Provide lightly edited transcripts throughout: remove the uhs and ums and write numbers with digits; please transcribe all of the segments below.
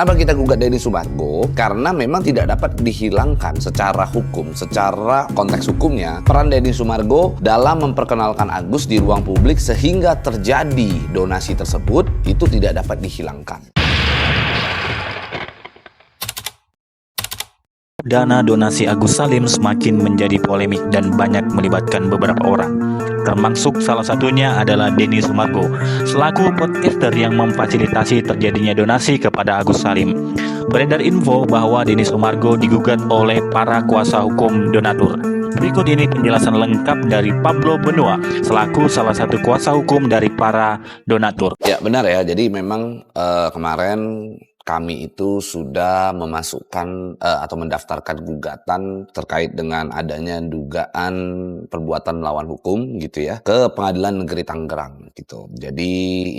Kenapa kita gugat Denny Sumargo? Karena memang tidak dapat dihilangkan secara hukum, secara konteks hukumnya, peran Denny Sumargo dalam memperkenalkan Agus di ruang publik sehingga terjadi donasi tersebut itu tidak dapat dihilangkan. Dana donasi Agus Salim semakin menjadi polemik dan banyak melibatkan beberapa orang. Termasuk salah satunya adalah Denny Sumargo, selaku podcaster yang memfasilitasi terjadinya donasi kepada Agus Salim. Beredar info bahwa Denny Sumargo digugat oleh para kuasa hukum donatur. Berikut ini penjelasan lengkap dari Pablo Benua, selaku salah satu kuasa hukum dari para donatur. Ya benar ya, jadi memang kemarin kami itu sudah memasukkan atau mendaftarkan gugatan terkait dengan adanya dugaan perbuatan melawan hukum gitu ya ke Pengadilan Negeri Tangerang gitu. Jadi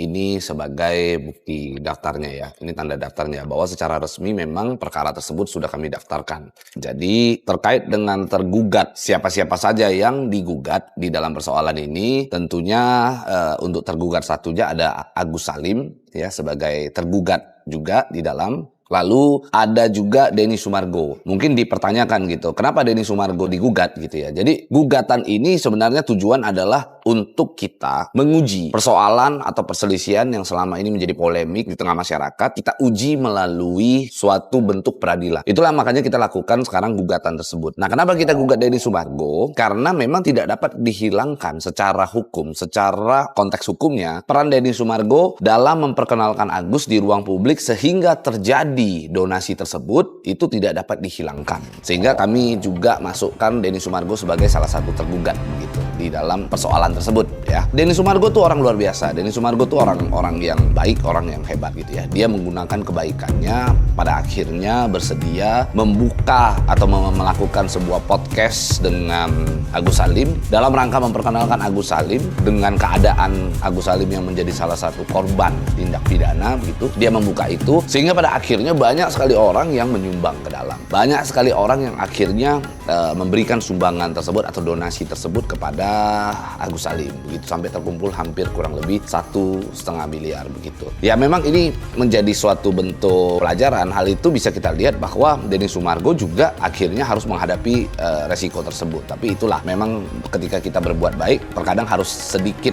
ini sebagai bukti daftarnya ya, ini tanda daftarnya bahwa secara resmi memang perkara tersebut sudah kami daftarkan. Jadi terkait dengan tergugat, siapa-siapa saja yang digugat di dalam persoalan ini, tentunya untuk tergugat satunya ada Agus Salim ya sebagai tergugat juga di dalam. Lalu ada juga Denny Sumargo. Mungkin dipertanyakan gitu, kenapa Denny Sumargo digugat gitu ya. Jadi gugatan ini sebenarnya tujuan adalah untuk kita menguji persoalan atau perselisihan yang selama ini menjadi polemik di tengah masyarakat. Kita uji melalui suatu bentuk peradilan. Itulah makanya kita lakukan sekarang gugatan tersebut. Nah, kenapa kita gugat Denny Sumargo? Karena memang tidak dapat dihilangkan secara hukum, secara konteks hukumnya, peran Denny Sumargo dalam memperkenalkan Agus di ruang publik sehingga terjadi donasi tersebut itu tidak dapat dihilangkan. Sehingga kami juga masukkan Denny Sumargo sebagai salah satu tergugat gitu di dalam persoalan tersebut ya. Denny Sumargo tuh orang luar biasa. Denny Sumargo tuh orang yang baik, orang yang hebat gitu ya. Dia menggunakan kebaikannya pada akhirnya bersedia membuka atau melakukan sebuah podcast dengan Agus Salim dalam rangka memperkenalkan Agus Salim dengan keadaan Agus Salim yang menjadi salah satu korban tindak pidana begitu. Dia membuka itu sehingga pada akhirnya banyak sekali orang yang menyumbang ke dalam. Banyak sekali orang yang akhirnya memberikan sumbangan tersebut atau donasi tersebut kepada Agus Salim begitu, sampai terkumpul hampir kurang lebih 1,5 miliar begitu. Ya memang ini menjadi suatu bentuk pelajaran. Hal itu bisa kita lihat bahwa Denny Sumargo juga akhirnya harus menghadapi resiko tersebut. Tapi itulah memang ketika kita berbuat baik terkadang harus sedikit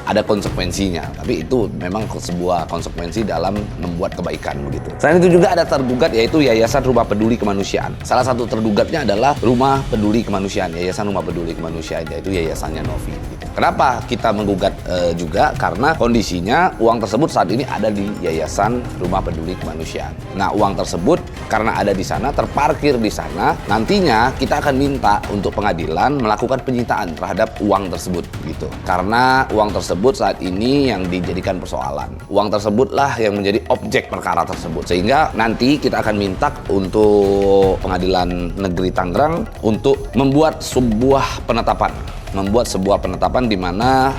ada konsekuensinya. Tapi itu memang sebuah konsekuensi dalam membuat kebaikan begitu. Selain itu juga ada tergugat yaitu Yayasan Rumah Peduli Kemanusiaan. Salah satu tergugatnya adalah Rumah Peduli Kemanusiaan, Yayasan Rumah Peduli Kemanusiaan, yaitu yayasannya Novi. Gitu. Kenapa kita menggugat juga? Karena kondisinya uang tersebut saat ini ada di Yayasan Rumah Peduli Kemanusiaan. Nah, uang tersebut karena ada di sana, terparkir di sana, nantinya kita akan minta untuk pengadilan melakukan penyitaan terhadap uang tersebut gitu. Karena uang tersebut saat ini yang dijadikan persoalan. Uang tersebutlah yang menjadi objek perkara tersebut. Sehingga nanti kita akan minta untuk Pengadilan Negeri Tangerang untuk membuat sebuah penetapan di mana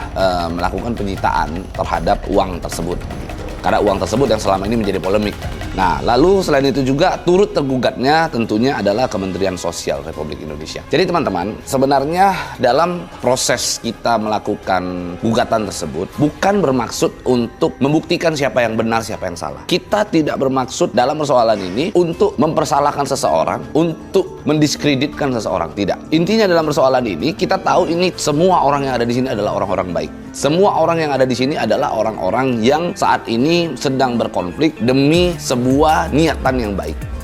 melakukan penyitaan terhadap uang tersebut. Karena uang tersebut yang selama ini menjadi polemik. Nah, lalu selain itu juga turut tergugatnya tentunya adalah Kementerian Sosial Republik Indonesia. Jadi teman-teman, sebenarnya dalam proses kita melakukan gugatan tersebut bukan bermaksud untuk membuktikan siapa yang benar, siapa yang salah. Kita tidak bermaksud dalam persoalan ini untuk mempersalahkan seseorang, untuk mendiskreditkan seseorang, tidak. Intinya dalam persoalan ini kita tahu ini semua orang yang ada di sini adalah orang-orang baik. Semua orang yang ada di sini adalah orang-orang yang saat ini sedang berkonflik demi sebuah niatan yang baik.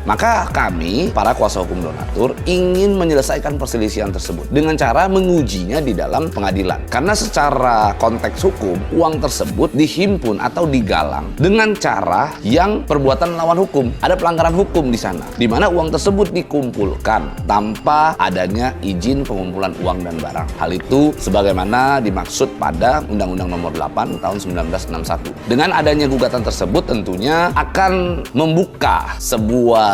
Maka kami, para kuasa hukum donatur, ingin menyelesaikan perselisihan tersebut dengan cara mengujinya di dalam pengadilan. Karena secara konteks hukum, uang tersebut dihimpun atau digalang dengan cara yang perbuatan melawan hukum. Ada pelanggaran hukum di sana, di mana uang tersebut dikumpulkan tanpa adanya izin pengumpulan uang dan barang. Hal itu sebagaimana dimaksud pada Undang-Undang Nomor 8 tahun 1961. Dengan adanya gugatan tersebut tentunya akan membuka sebuah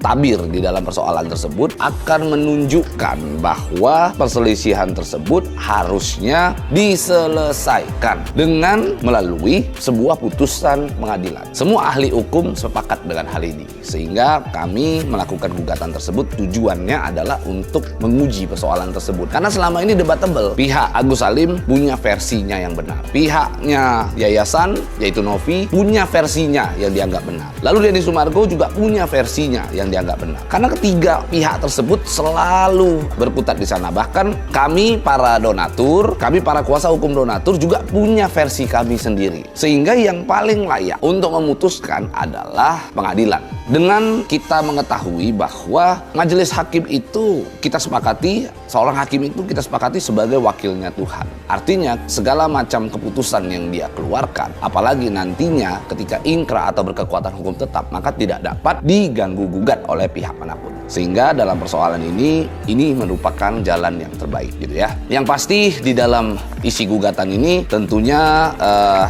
tabir di dalam persoalan tersebut akan menunjukkan bahwa perselisihan tersebut harusnya diselesaikan dengan melalui sebuah putusan pengadilan. Semua ahli hukum sepakat dengan hal ini, sehingga kami melakukan gugatan tersebut tujuannya adalah untuk menguji persoalan tersebut. Karena selama ini debatable, pihak Agus Salim punya versinya yang benar, pihaknya yayasan yaitu Novi punya versinya yang dianggap benar, lalu Denny Sumargo juga punya versinya yang dianggap benar. Karena ketiga pihak tersebut selalu berkutat di sana. Bahkan kami para donatur, kami para kuasa hukum donatur juga punya versi kami sendiri, sehingga yang paling layak untuk memutuskan adalah pengadilan. Dengan kita mengetahui bahwa majelis hakim itu kita sepakati, seorang hakim itu kita sepakati sebagai wakilnya Tuhan. Artinya segala macam keputusan yang dia keluarkan, apalagi nantinya ketika ingkrah atau berkekuatan hukum tetap, maka tidak dapat diganggu gugat oleh pihak manapun. Sehingga dalam persoalan ini merupakan jalan yang terbaik gitu ya. Yang pasti di dalam isi gugatan ini tentunya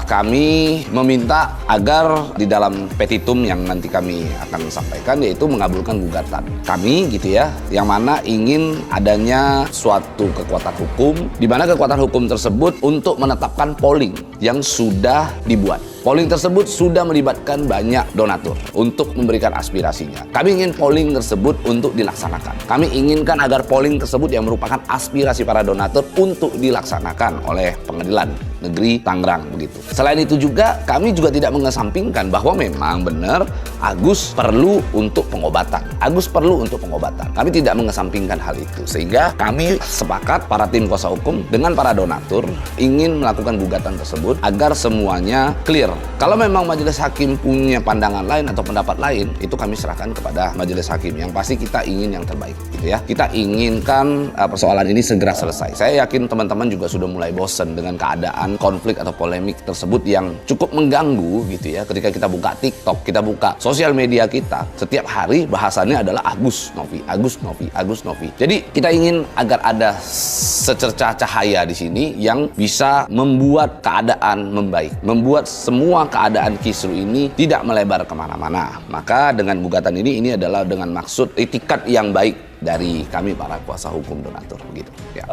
kami meminta agar di dalam petitum yang nanti kami akan sampaikan, yaitu mengabulkan gugatan kami gitu ya, yang mana ingin adanya suatu kekuatan hukum, di mana kekuatan hukum tersebut untuk menetapkan polling yang sudah dibuat. Polling tersebut sudah melibatkan banyak donatur untuk memberikan aspirasinya. Kami ingin polling tersebut untuk dilaksanakan. Kami inginkan agar polling tersebut yang merupakan aspirasi para donatur untuk dilaksanakan oleh Pengadilan Negeri Tangerang begitu. Selain itu juga kami juga tidak mengesampingkan bahwa memang benar Agus perlu untuk pengobatan. Agus perlu untuk pengobatan. Kami tidak mengesampingkan hal itu. Sehingga kami sepakat para tim kuasa hukum dengan para donatur ingin melakukan gugatan tersebut agar semuanya clear. Kalau memang majelis hakim punya pandangan lain atau pendapat lain, itu kami serahkan kepada majelis hakim. Yang pasti kita ingin yang terbaik gitu ya. Kita inginkan persoalan ini segera selesai. Saya yakin teman-teman juga sudah mulai bosan dengan keadaan konflik atau polemik tersebut yang cukup mengganggu gitu ya. Ketika kita buka TikTok, kita buka sosial media kita, setiap hari bahasannya adalah Agus Novi, Agus Novi, Agus Novi. Jadi kita ingin agar ada secercah cahaya di sini yang bisa membuat keadaan membaik, membuat semua keadaan kisru ini tidak melebar kemana-mana. Maka dengan gugatan ini adalah dengan maksud itikat yang baik dari kami para kuasa hukum donatur begitu ya.